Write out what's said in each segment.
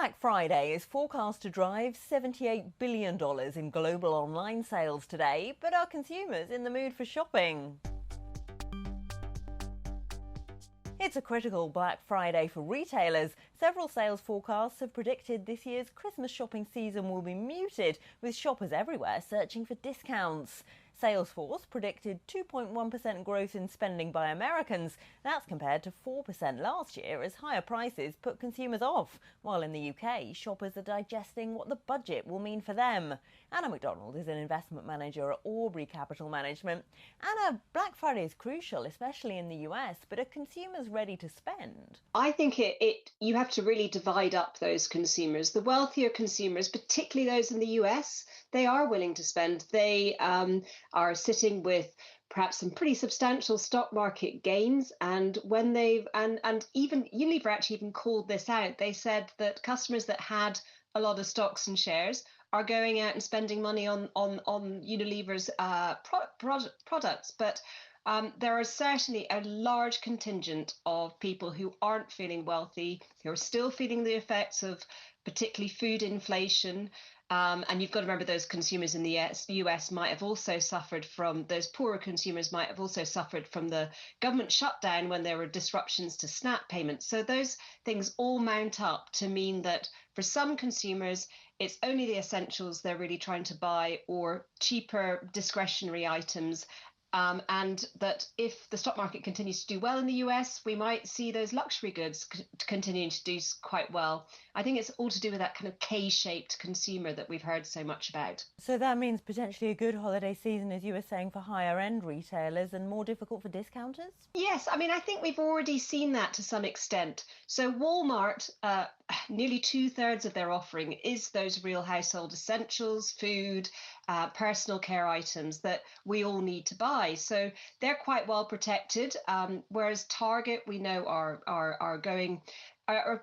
Black Friday is forecast to drive $78 billion in global online sales today, but are consumers in the mood for shopping? It's a critical Black Friday for retailers. Several sales forecasts have predicted this year's Christmas shopping season will be muted, with shoppers everywhere searching for discounts. Salesforce predicted 2.1% growth in spending by Americans. That's compared to 4% last year, as higher prices put consumers off, while in the UK, shoppers are digesting what the budget will mean for them. Anna MacDonald is an investment manager at Aubrey Capital Management. Anna, Black Friday is crucial, especially in the US, but are consumers ready to spend? I think you have to really divide up those consumers. The wealthier consumers, particularly those in the US, they are willing to spend. They are sitting with perhaps some pretty substantial stock market gains. And when and even Unilever actually even called this out. They said that customers that had a lot of stocks and shares are going out and spending money on Unilever's products. But there are certainly a large contingent of people who aren't feeling wealthy, who are still feeling the effects of particularly food inflation. And you've got to remember those consumers in the US might have also suffered from, those poorer consumers might have also suffered from the government shutdown when there were disruptions to SNAP payments. So those things all mount up to mean that for some consumers, it's only the essentials they're really trying to buy or cheaper discretionary items. And that if the stock market continues to do well in the US, we might see those luxury goods continuing to do quite well. I think it's all to do with that kind of K-shaped consumer that we've heard so much about. So that means potentially a good holiday season, as you were saying, for higher end retailers and more difficult for discounters? Yes, I mean, I think we've already seen that to some extent. So Walmart, nearly 2/3 of their offering is those real household essentials, food, personal care items that we all need to buy. So they're quite well protected, whereas Target, we know, are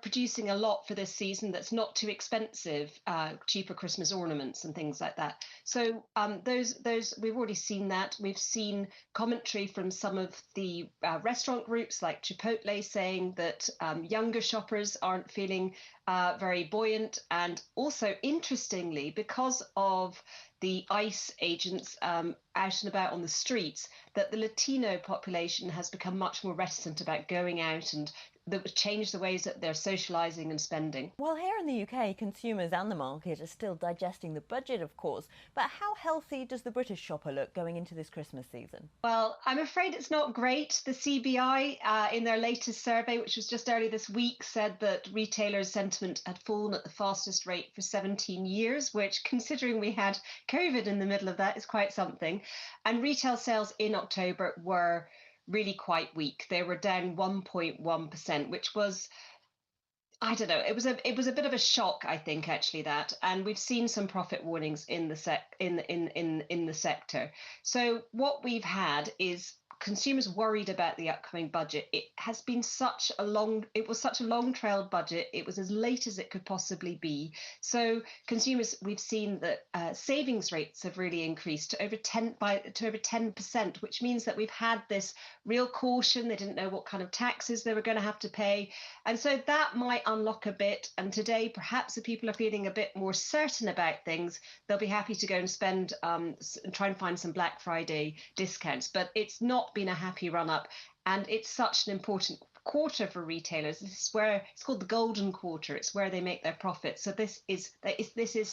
producing a lot for this season that's not too expensive, cheaper Christmas ornaments and things like that. So those we've already seen that. We've seen commentary from some of the restaurant groups like Chipotle saying that younger shoppers aren't feeling very buoyant. And also, interestingly, because of the ICE agents out and about on the streets, that the Latino population has become much more reticent about going out and that change the ways that they're socialising and spending. Well, here in the UK, consumers and the market are still digesting the budget, of course. But how healthy does the British shopper look going into this Christmas season? Well, I'm afraid it's not great. The CBI, in their latest survey, which was just early this week, said that retailers' sentiment had fallen at the fastest rate for 17 years, which, considering we had COVID in the middle of that, is quite something. And retail sales in October were really quite weak. They were down 1.1%, which was, I don't know, it was a bit of a shock, I think, actually, that. And we've seen some profit warnings in the sector. So what we've had is consumers worried about the upcoming budget. It was such a long-trailed budget. It was as late as it could possibly be. So consumers, we've seen that savings rates have really increased to over 10%, which means that we've had this real caution. They didn't know what kind of taxes they were going to have to pay. And so that might unlock a bit. And today, perhaps if people are feeling a bit more certain about things, they'll be happy to go and spend and try and find some Black Friday discounts. But it's not been a happy run up, and it's such an important quarter for retailers. This is where it's called the golden quarter. It's where they make their profit. So this is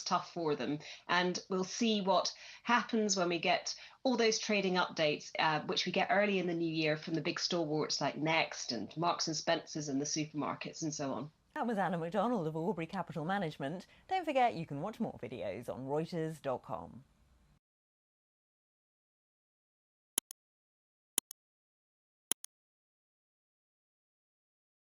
tough for them, and we'll see what happens when we get all those trading updates, which we get early in the new year from the big stalwarts like Next and Marks and Spencer's and the supermarkets and so on. That was Anna MacDonald of Aubrey Capital Management. Don't forget you can watch more videos on Reuters.com.